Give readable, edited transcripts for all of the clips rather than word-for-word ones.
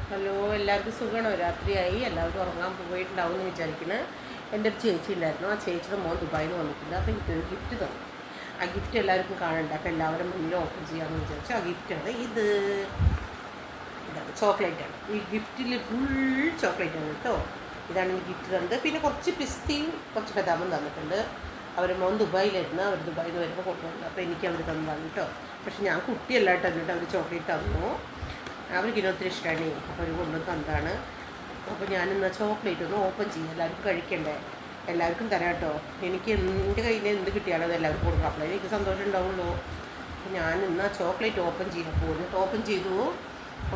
Hello, എല്ലാവർക്കും സുഖമാണോ? രാത്രിയായി, എല്ലാവർക്കും ഉറങ്ങാൻ പോയിട്ടുണ്ടാവും എന്ന് വിചാരിക്കുന്നത്. എൻ്റെ ഒരു ചേച്ചി ഉണ്ടായിരുന്നു. ആ ചേച്ചിയുടെ മോൻ ദുബായിൽ നിന്ന് വന്നിട്ടുണ്ട്. അപ്പോൾ എനിക്കൊരു ഗിഫ്റ്റ് തന്നു. ആ ഗിഫ്റ്റ് എല്ലാവർക്കും കാണണ്ട, അപ്പോൾ എല്ലാവരും മുന്നിൽ ഓപ്പൺ ചെയ്യാമെന്ന് വിചാരിച്ചു. ആ ഗിഫ്റ്റാണ് ഇത്. ഇതാണ് ചോക്ലേറ്റാണ്. ഈ ഗിഫ്റ്റിൽ ഫുൾ ചോക്ലേറ്റാണ് കേട്ടോ. ഇതാണ് ഈ ഗിഫ്റ്റ് തന്നത്. പിന്നെ കുറച്ച് പിസ്തയും കുറച്ച് ബദാമും തന്നിട്ടുണ്ട്. അവർ മോൻ ദുബായിലായിരുന്നു. അവർ ദുബായിൽ നിന്ന് വരുമ്പോൾ കൊണ്ടുവന്നു. അപ്പോൾ എനിക്ക് അവർ തന്നതാണ് കേട്ടോ. പക്ഷെ ഞാൻ കുട്ടിയല്ല കേട്ടോ, അവർ ചോക്ലേറ്റ് തന്നു. അവർക്ക് ഒത്തിരി ഇഷ്ടമാണ്. അപ്പോൾ അവർ കൊണ്ടുവന്ന് തന്നതാണ്. അപ്പോൾ ഞാനിന്ന് ചോക്ലേറ്റ് ഒന്ന് ഓപ്പൺ ചെയ്യാം, എല്ലാവർക്കും കഴിക്കണ്ടേ, എല്ലാവർക്കും തരാം കേട്ടോ. എനിക്ക് എൻ്റെ കയ്യിൽ എന്ത് കിട്ടിയാലും അത് എല്ലാവർക്കും കൊടുക്കാം, അപ്പോൾ എനിക്ക് സന്തോഷം ഉണ്ടാവുള്ളൂ. അപ്പോൾ ഞാനിന്ന് ആ ചോക്ലേറ്റ് ഓപ്പൺ ചെയ്യാൻ പോകുന്നു. ഓപ്പൺ ചെയ്തു.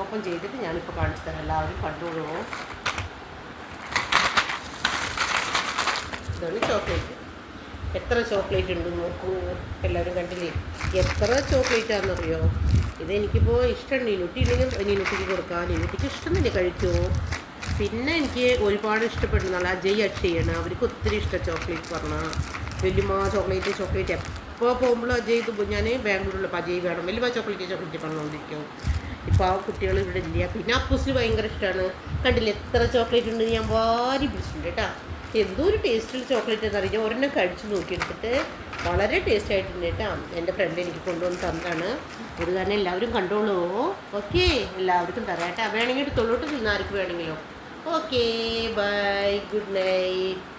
ഓപ്പൺ ചെയ്തിട്ട് ഞാനിപ്പോൾ കാണിച്ചു തരാം, എല്ലാവരും കണ്ടോളൂ. ഇതാണ് ചോക്ലേറ്റ്. എത്ര ചോക്ലേറ്റ് ഉണ്ട് നോക്കൂ, എല്ലാവരും കണ്ടില്ലേ? എത്ര ചോക്ലേറ്റാണെന്നറിയോ? ഇതെനിക്കിപ്പോൾ ഇഷ്ടം നീനുട്ടി ഉണ്ടെങ്കിൽ നീനുട്ടിക്ക് കൊടുക്കാം. നീനുട്ടിക്ക് ഇഷ്ടം തന്നെ കഴിക്കുമോ. പിന്നെ എനിക്ക് ഒരുപാട് ഇഷ്ടപ്പെടുന്നതാണ് അജയ് അക്ഷയാണ്. അവർക്ക് ഒത്തിരി ഇഷ്ടം ചോക്ലേറ്റ് പറഞ്ഞാൽ. വലിയമ്മ ചോക്ലേറ്റ് എപ്പോൾ പോകുമ്പോഴും അജയ് ഇത് ഞാൻ ബാംഗ്ലൂരിലുള്ള അജയ് വേണം, വലിയ ചോക്ലേറ്റ് പറഞ്ഞുകൊണ്ടിരിക്കും. ഇപ്പോൾ ആ കുട്ടികൾ ഇവിടെ ഇല്ല. പിന്നെ അപ്പൂസിന് ഭയങ്കര ഇഷ്ടമാണ്. കണ്ടില്ല എത്ര ചോക്ലേറ്റ് ഉണ്ട്, ഞാൻ വാരി പിടിച്ചിട്ടുണ്ട് കേട്ടോ. എന്തോ ഒരു ടേസ്റ്റുള്ള ചോക്ലേറ്റ് എന്നറിയാം. ഒരെണ്ണം കഴിച്ച് നോക്കിയെടുത്തിട്ട് വളരെ ടേസ്റ്റ് ആയിട്ടുണ്ട് കേട്ടോ. എൻ്റെ ഫ്രണ്ട് എനിക്ക് കൊണ്ടുവന്ന് തന്നതാണ്. ഒരു കാരണം എല്ലാവരും കണ്ടോളൂ. ഓക്കെ, എല്ലാവർക്കും തരാം കേട്ടോ. വേണമെങ്കിൽ തൊള്ളോട്ട് തിന്നാർക്ക് വേണമെങ്കിലോ. Okay, bye, good night.